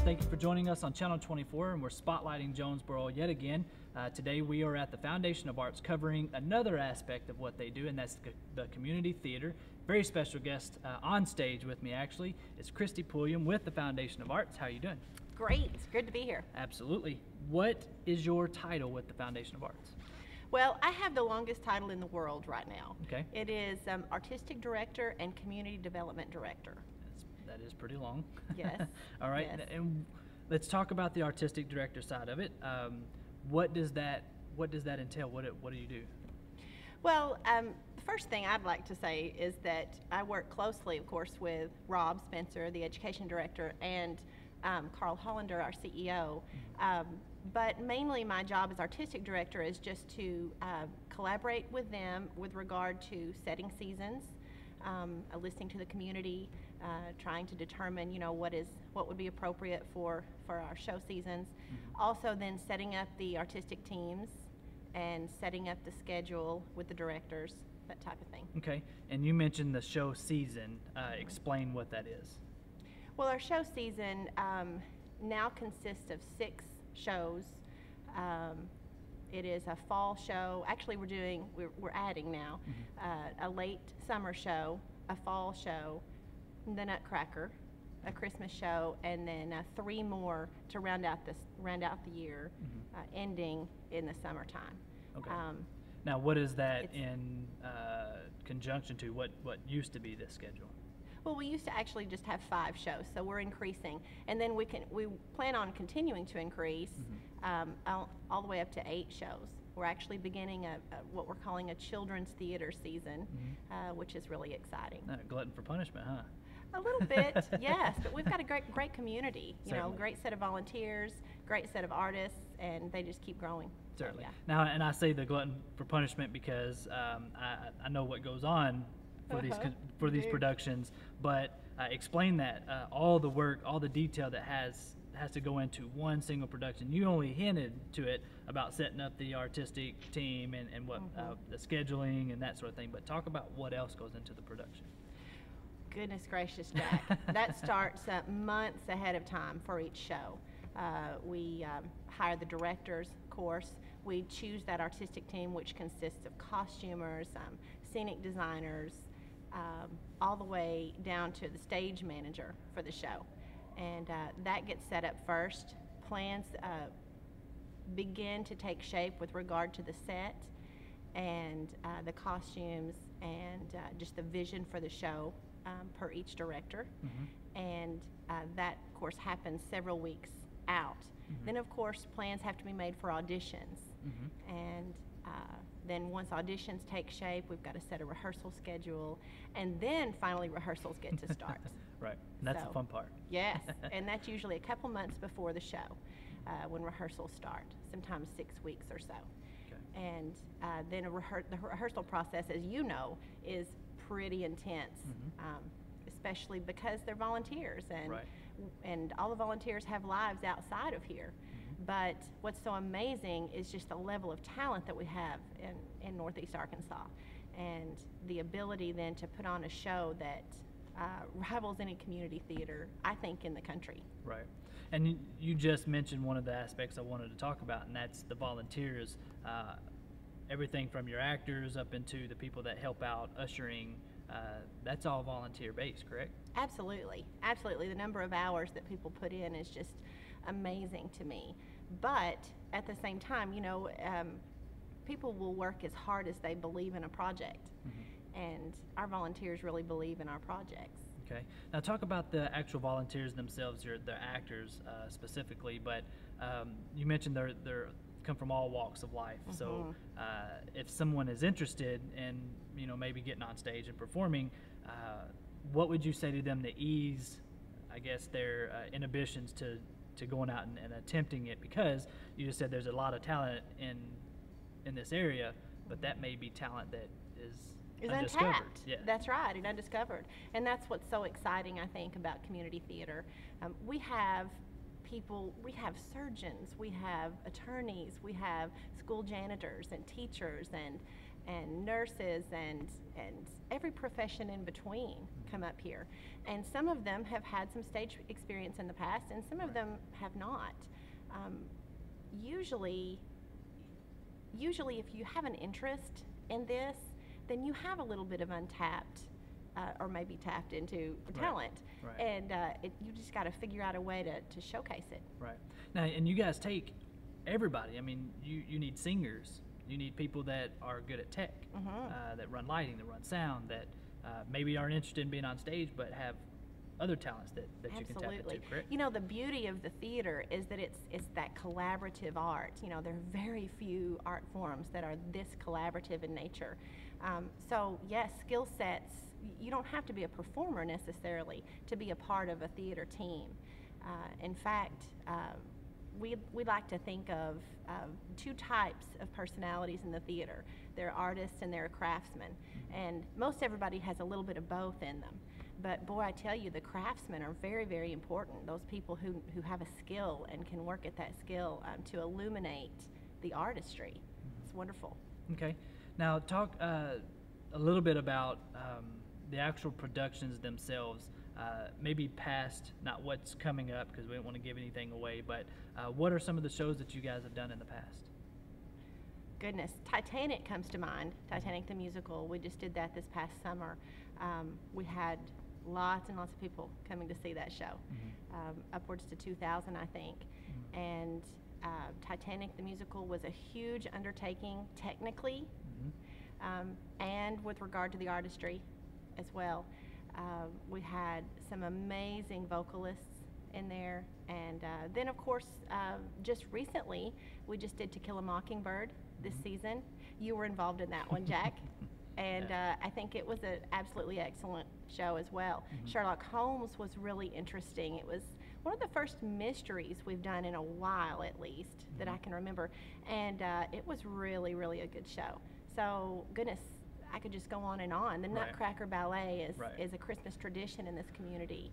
Thank you for joining us on Channel 24, and we're spotlighting Jonesboro yet again. Today we are at the Foundation of Arts covering another aspect of what they do, and that's the community theater. Very special guest on stage with me, actually, is Christy Pulliam with the Foundation of Arts. How are you doing? Great. It's good to be here. Absolutely. What is your title with the Foundation of Arts? Well, I have the longest title in the world right now. Okay. It is Artistic Director and Community Development Director. That is pretty long. Yes. All right. Yes. And let's talk about the artistic director side of it. What does that entail? What do you do? Well, the first thing I'd like to say is that I work closely, of course, with Rob Spencer, the Education Director, and Carl Hollander, our CEO. But mainly my job as Artistic Director is just to collaborate with them with regard to setting seasons, listening to the community, trying to determine, what would be appropriate for our show seasons. Mm-hmm. Also then setting up the artistic teams and setting up the schedule with the directors, that type of thing. Okay, and you mentioned the show season. Explain what that is. Well, our show season now consists of 6 shows. It is a fall show. Actually, we're adding now a late summer show, a fall show, the Nutcracker, a Christmas show, and then 3 more to round out the year, ending in the summertime. Okay. Now, what is that in conjunction to what used to be this schedule? Well, we used to actually just have 5 shows, so we're increasing, and then we plan on continuing to increase all the way up to 8 shows. We're actually beginning what we're calling a children's theater season, which is really exciting. Not a glutton for punishment, huh? A little bit, yes, but we've got a great community. Certainly. Great set of volunteers, great set of artists, and they just keep growing. Certainly. So, yeah. Now, and I say the glutton for punishment because I know what goes on for these productions, but explain that all the work, all the detail that has to go into one single production. You only hinted to it about setting up the artistic team and what the scheduling and that sort of thing, but talk about what else goes into the production. Goodness gracious, Jack. That starts months ahead of time for each show. We hire the directors, of course. We choose that artistic team, which consists of costumers, scenic designers, all the way down to the stage manager for the show. And that gets set up first. Plans begin to take shape with regard to the set and the costumes and just the vision for the show per each director. And that, of course, happens several weeks out. Then, of course, plans have to be made for auditions. And then once auditions take shape, we've got to set a rehearsal schedule, and then finally rehearsals get to start. Right, and that's the fun part. Yes, and that's usually a couple months before the show when rehearsals start, sometimes 6 weeks or so. Okay. And then the rehearsal process, as you know, is pretty intense, especially because they're volunteers, and all the volunteers have lives outside of here. But what's so amazing is just the level of talent that we have in Northeast Arkansas, and the ability then to put on a show that rivals any community theater, I think, in the country. Right. And you just mentioned one of the aspects I wanted to talk about, and that's the volunteers. Everything from your actors up into the people that help out ushering, that's all volunteer based, correct? Absolutely. Absolutely. The number of hours that people put in is just amazing to me. But at the same time, people will work as hard as they believe in a project. And our volunteers really believe in our projects. Okay. Now talk about the actual volunteers themselves, the actors specifically, but you mentioned they're come from all walks of life. So if someone is interested in, maybe getting on stage and performing, what would you say to them to ease, I guess, their inhibitions to going out and attempting it? Because you just said there's a lot of talent in this area, but that may be talent that is untapped. Yeah. That's right, and undiscovered. And that's what's so exciting, I think, about community theater. We have people, we have surgeons, we have attorneys, we have school janitors and teachers and nurses and every profession in between come up here. And some of them have had some stage experience in the past, and some of them have not. Usually if you have an interest in this, then you have a little bit of untapped or maybe tapped into talent. Right. And you just got to figure out a way to showcase it. Right. Now, and you guys take everybody. I mean, you need singers. You need people that are good at tech, that run lighting, that run sound, that maybe aren't interested in being on stage but have other talents that you can tap into, correct? You know, the beauty of the theater is that it's that collaborative art. You know, there are very few art forms that are this collaborative in nature. So yes, skill sets, you don't have to be a performer necessarily to be a part of a theater team. In fact, we like to think of two types of personalities in the theater. There are artists and there are craftsmen. And most everybody has a little bit of both in them. But boy, I tell you, the craftsmen are very, very important. Those people who have a skill and can work at that skill to illuminate the artistry. It's wonderful. Okay. Now talk a little bit about the actual productions themselves, maybe past, not what's coming up because we don't want to give anything away, but what are some of the shows that you guys have done in the past? Goodness, Titanic comes to mind. Titanic the musical. We just did that this past summer. We had lots and lots of people coming to see that show, upwards to 2,000, I think. And Titanic the musical was a huge undertaking technically, and with regard to the artistry as well. We had some amazing vocalists in there, and then of course just recently we just did To Kill a Mockingbird this season. You were involved in that one, Jack. And I think it was an absolutely excellent show as well. Sherlock Holmes was really interesting. It was one of the first mysteries we've done in a while, at least, that I can remember. And it was really, really a good show. So, goodness, I could just go on and on. The Nutcracker Ballet is a Christmas tradition in this community.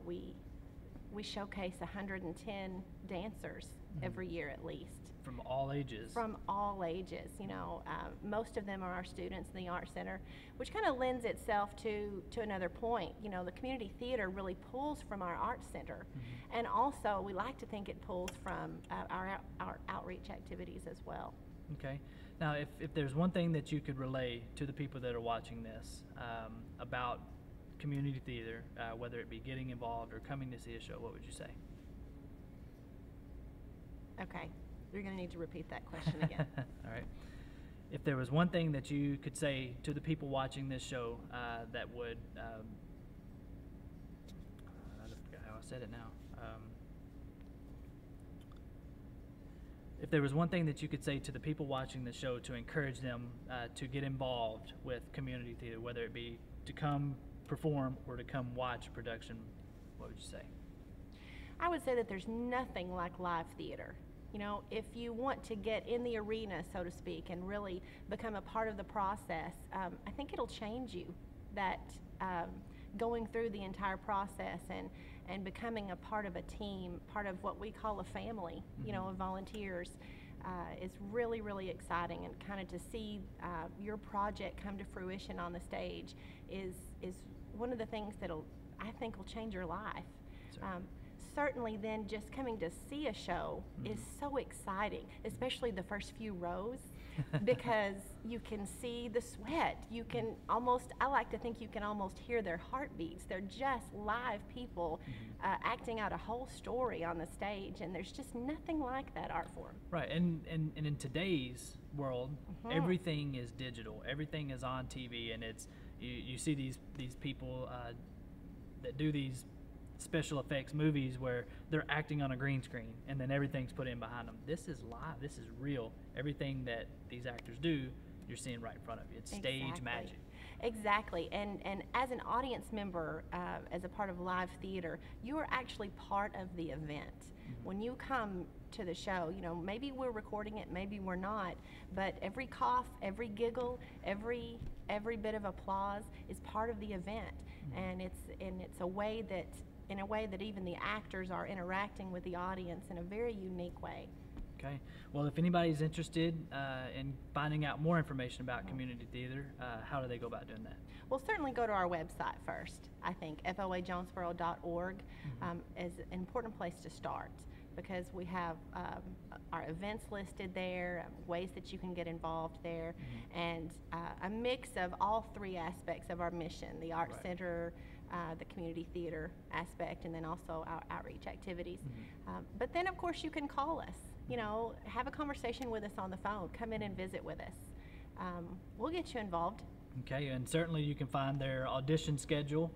We showcase 110 dancers every year at least. From all ages. From all ages, you know. Most of them are our students in the Art Center, which kind of lends itself to another point. You know, the community theater really pulls from our Art Center, and also we like to think it pulls from our outreach activities as well. Okay. Now, if there's one thing that you could relay to the people that are watching this about community theater, whether it be getting involved or coming to see a show, what would you say? Okay. You're going to need to repeat that question again. All right. If there was one thing that you could say to the people watching this show that would, I forgot how I said it now. If there was one thing that you could say to the people watching the show to encourage them to get involved with community theater, whether it be to come perform or to come watch a production, what would you say? I would say that there's nothing like live theater. You know, if you want to get in the arena, so to speak, and really become a part of the process, I think it'll change you. That going through the entire process and becoming a part of a team, part of what we call a family, you know, of volunteers, is really, really exciting. And kind of to see your project come to fruition on the stage is one of the things that'll, I think, will change your life. Certainly then just coming to see a show is so exciting, especially the first few rows, because you can see the sweat. You can almost, I like to think you can almost hear their heartbeats. They're just live people acting out a whole story on the stage, and there's just nothing like that art form. Right, and in today's world, everything is digital. Everything is on TV, and it's you see these people that do these special effects movies where they're acting on a green screen and then everything's put in behind them. This is live. This is real. Everything that these actors do, you're seeing right in front of you. It's stage magic. Exactly. And as an audience member, as a part of live theater, you are actually part of the event. When you come to the show, you know, maybe we're recording it, maybe we're not, but every cough, every giggle, every bit of applause is part of the event. And it's a way that even the actors are interacting with the audience in a very unique way. Okay. Well, if anybody's interested in finding out more information about community theater, how do they go about doing that? Well, certainly go to our website first. I think foajonesboro.org is an important place to start, because we have our events listed there, ways that you can get involved there, and a mix of all three aspects of our mission: the Art Center, the community theater aspect, and then also our outreach activities. But then, of course, you can call us. You know, have a conversation with us on the phone. Come in and visit with us. We'll get you involved. Okay, and certainly you can find their audition schedule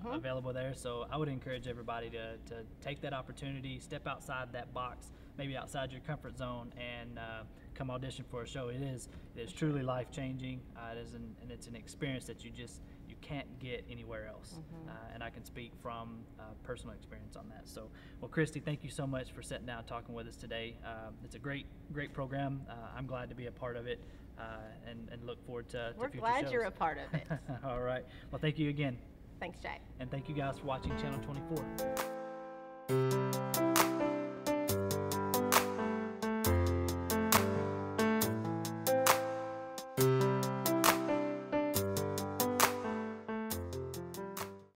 available there. So I would encourage everybody to take that opportunity, step outside that box, maybe outside your comfort zone, and come audition for a show. It is truly life-changing. And it's an experience that you can't get anywhere else. And I can speak from personal experience on that. So, well, Christy, thank you so much for sitting down and talking with us today. It's a great program. I'm glad to be a part of it, and look forward to We're future glad shows. you're a part of it. All right. Well, thank you again. Thanks, Jack. And thank you guys for watching Channel 24.